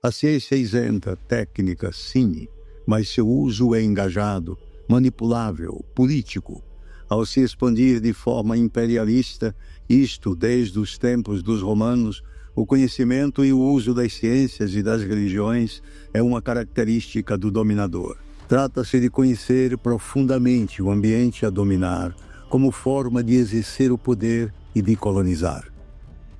A ciência é isenta, técnica, sim, mas seu uso é engajado, manipulável, político. Ao se expandir de forma imperialista, isto desde os tempos dos romanos, o conhecimento e o uso das ciências e das religiões é uma característica do dominador. Trata-se de conhecer profundamente o ambiente a dominar, como forma de exercer o poder e de colonizar.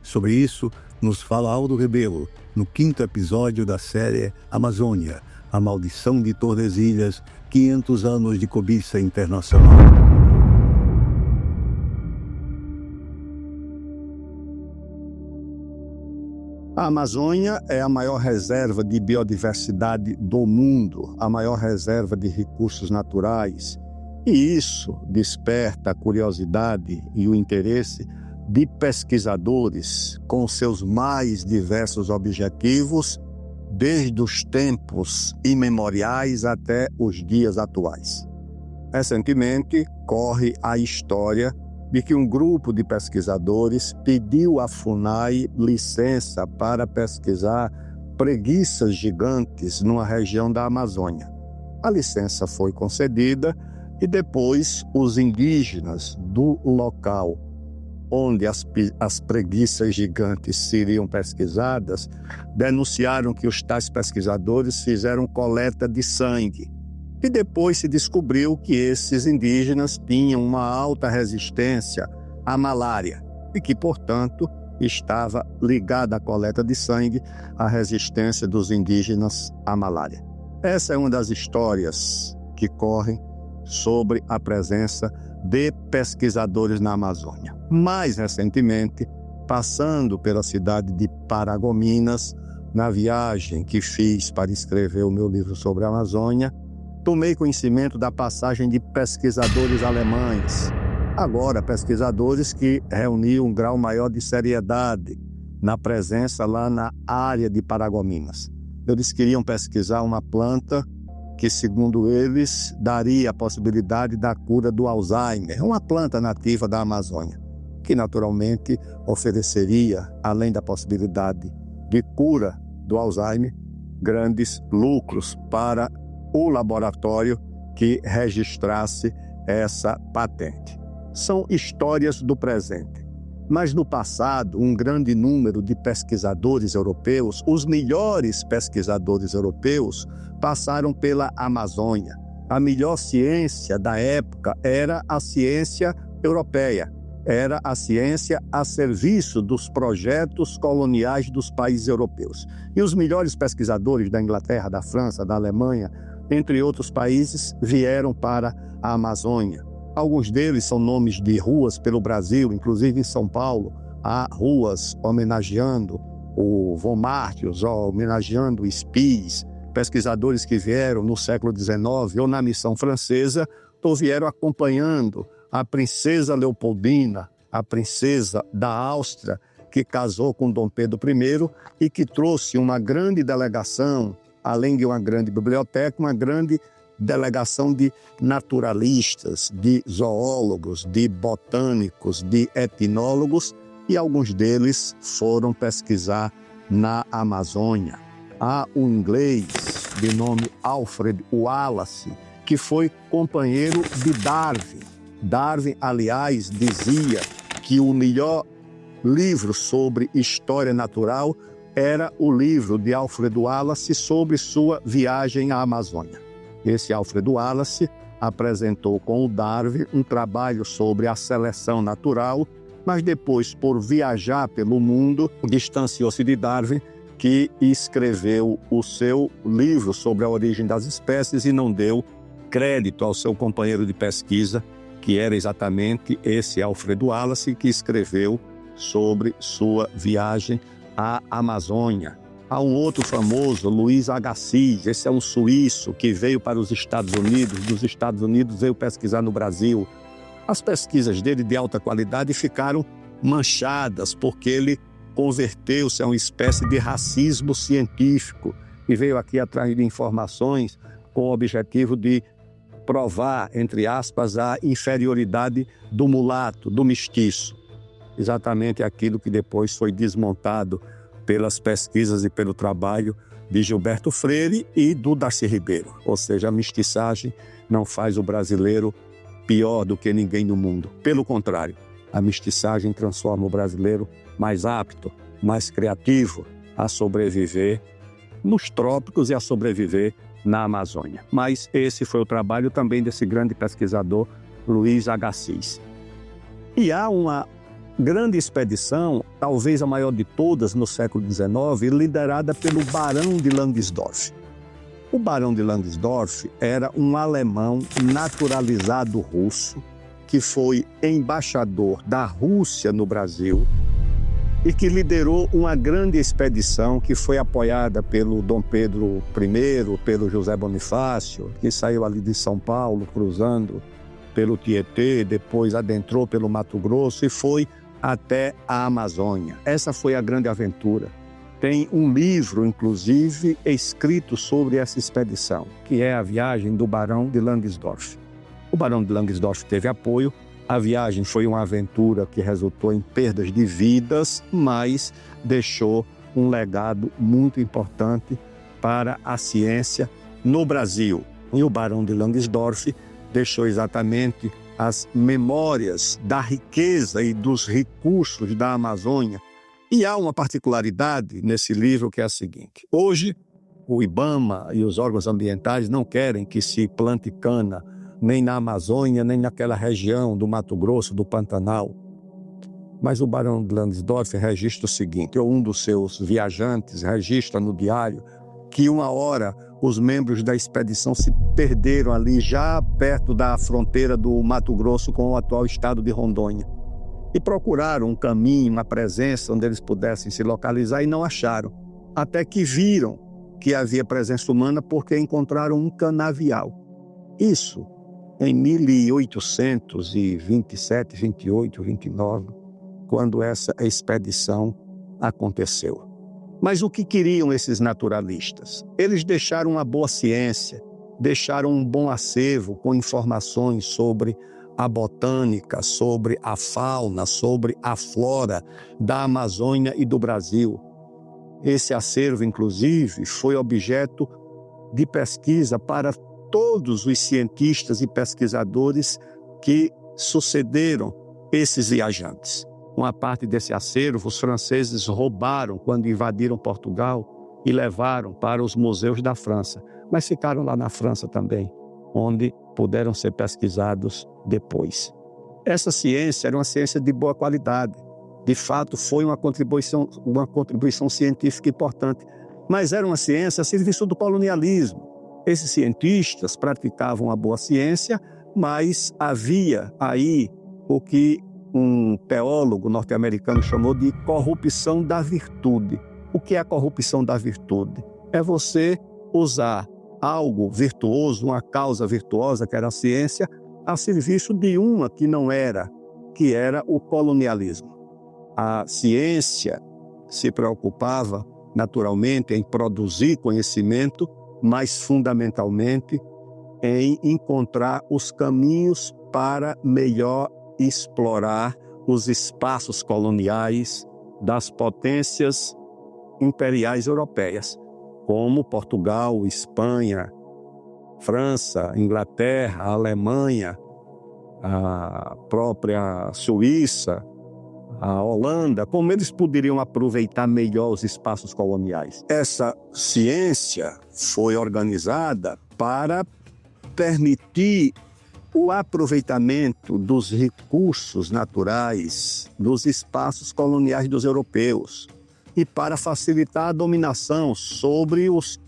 Sobre isso, nos fala Aldo Rebelo, no 5º episódio da série Amazônia, a maldição de Tordesilhas, 500 anos de cobiça internacional. A Amazônia é a maior reserva de biodiversidade do mundo, a maior reserva de recursos naturais. E isso desperta a curiosidade e o interesse de pesquisadores com seus mais diversos objetivos, desde os tempos imemoriais até os dias atuais. Recentemente, corre a história de que um grupo de pesquisadores pediu à FUNAI licença para pesquisar preguiças gigantes numa região da Amazônia. A licença foi concedida e depois os indígenas do local onde as preguiças gigantes seriam pesquisadas denunciaram que os tais pesquisadores fizeram coleta de sangue. E depois se descobriu que esses indígenas tinham uma alta resistência à malária e que, portanto, estava ligada à coleta de sangue à resistência dos indígenas à malária. Essa é uma das histórias que correm sobre a presença de pesquisadores na Amazônia. Mais recentemente, passando pela cidade de Paragominas, na viagem que fiz para escrever o meu livro sobre a Amazônia, tomei conhecimento da passagem de pesquisadores alemães, agora pesquisadores que reuniam um grau maior de seriedade na presença lá na área de Paragominas. Eles queriam pesquisar uma planta que, segundo eles, daria a possibilidade da cura do Alzheimer, uma planta nativa da Amazônia, que naturalmente ofereceria, além da possibilidade de cura do Alzheimer, grandes lucros para o laboratório que registrasse essa patente. São histórias do presente. Mas no passado, um grande número de pesquisadores europeus, os melhores pesquisadores europeus, passaram pela Amazônia. A melhor ciência da época era a ciência europeia, era a ciência a serviço dos projetos coloniais dos países europeus. E os melhores pesquisadores da Inglaterra, da França, da Alemanha, entre outros países, vieram para a Amazônia. Alguns deles são nomes de ruas pelo Brasil, inclusive em São Paulo, há ruas homenageando o Von Martius, homenageando o Spies, pesquisadores que vieram no século XIX ou na missão francesa, ou vieram acompanhando a princesa Leopoldina, a princesa da Áustria, que casou com Dom Pedro I e que trouxe uma grande delegação, além de uma grande biblioteca, uma grande delegação de naturalistas, de zoólogos, de botânicos, de etnólogos, e alguns deles foram pesquisar na Amazônia. Há um inglês de nome Alfred Wallace, que foi companheiro de Darwin. Darwin, aliás, dizia que o melhor livro sobre história natural era o livro de Alfred Wallace sobre sua viagem à Amazônia. Esse Alfred Wallace apresentou com o Darwin um trabalho sobre a seleção natural, mas depois, por viajar pelo mundo, distanciou-se de Darwin, que escreveu o seu livro sobre a origem das espécies e não deu crédito ao seu companheiro de pesquisa, que era exatamente esse Alfred Wallace, que escreveu sobre sua viagem à Amazônia. Há um outro famoso, Louis Agassiz, esse é um suíço que veio para os Estados Unidos, dos Estados Unidos veio pesquisar no Brasil. As pesquisas dele de alta qualidade ficaram manchadas porque ele converteu-se a uma espécie de racismo científico e veio aqui atrás de informações com o objetivo de provar, entre aspas, a inferioridade do mulato, do mestiço. Exatamente aquilo que depois foi desmontado pelas pesquisas e pelo trabalho de Gilberto Freire e do Darcy Ribeiro. Ou seja, a mestiçagem não faz o brasileiro pior do que ninguém no mundo. Pelo contrário, a mestiçagem transforma o brasileiro mais apto, mais criativo a sobreviver nos trópicos e a sobreviver na Amazônia. Mas esse foi o trabalho também desse grande pesquisador, Luiz Agassiz. E há uma grande expedição, talvez a maior de todas no século XIX, liderada pelo Barão de Langsdorff. O Barão de Langsdorff era um alemão naturalizado russo que foi embaixador da Rússia no Brasil e que liderou uma grande expedição que foi apoiada pelo Dom Pedro I, pelo José Bonifácio, que saiu ali de São Paulo, cruzando pelo Tietê, depois adentrou pelo Mato Grosso e foi até a Amazônia. Essa foi a grande aventura. Tem um livro, inclusive, escrito sobre essa expedição, que é a viagem do Barão de Langsdorff. O Barão de Langsdorff teve apoio. A viagem foi uma aventura que resultou em perdas de vidas, mas deixou um legado muito importante para a ciência no Brasil. E o Barão de Langsdorff deixou exatamente as memórias da riqueza e dos recursos da Amazônia. E há uma particularidade nesse livro que é a seguinte: hoje, o IBAMA e os órgãos ambientais não querem que se plante cana nem na Amazônia, nem naquela região do Mato Grosso, do Pantanal. Mas o Barão de Langsdorff registra o seguinte, ou um dos seus viajantes registra no diário, que uma hora os membros da expedição se perderam ali, já perto da fronteira do Mato Grosso com o atual estado de Rondônia. E procuraram um caminho, uma presença onde eles pudessem se localizar e não acharam. Até que viram que havia presença humana porque encontraram um canavial. Isso em 1827, 28, 29, quando essa expedição aconteceu. Mas o que queriam esses naturalistas? Eles deixaram uma boa ciência, deixaram um bom acervo com informações sobre a botânica, sobre a fauna, sobre a flora da Amazônia e do Brasil. Esse acervo, inclusive, foi objeto de pesquisa para todos os cientistas e pesquisadores que sucederam esses viajantes. Uma parte desse acervo os franceses roubaram quando invadiram Portugal e levaram para os museus da França, mas ficaram lá na França também, onde puderam ser pesquisados depois. Essa ciência era uma ciência de boa qualidade. De fato, foi uma contribuição científica importante, mas era uma ciência a serviço do colonialismo. Esses cientistas praticavam a boa ciência, mas havia aí o que um teólogo norte-americano chamou de corrupção da virtude. O que é a corrupção da virtude? É você usar algo virtuoso, uma causa virtuosa, que era a ciência, a serviço de uma que não era, que era o colonialismo. A ciência se preocupava, naturalmente, em produzir conhecimento, mas fundamentalmente em encontrar os caminhos para melhor explorar os espaços coloniais das potências imperiais europeias, como Portugal, Espanha, França, Inglaterra, Alemanha, a própria Suíça, a Holanda, como eles poderiam aproveitar melhor os espaços coloniais. Essa ciência foi organizada para permitir o aproveitamento dos recursos naturais dos espaços coloniais dos europeus e para facilitar a dominação sobre os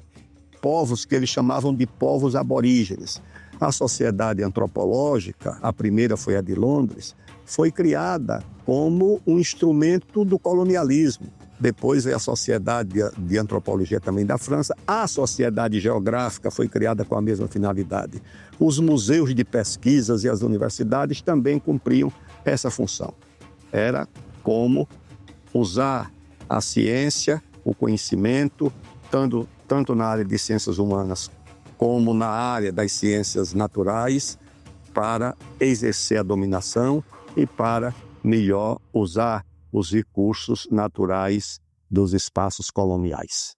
povos que eles chamavam de povos aborígenes. A sociedade antropológica, a primeira foi a de Londres, foi criada como um instrumento do colonialismo. Depois veio a Sociedade de Antropologia também da França. A Sociedade Geográfica foi criada com a mesma finalidade. Os museus de pesquisas e as universidades também cumpriam essa função. Era como usar a ciência, o conhecimento, tanto na área de ciências humanas como na área das ciências naturais, para exercer a dominação e para melhor usar os recursos naturais dos espaços coloniais.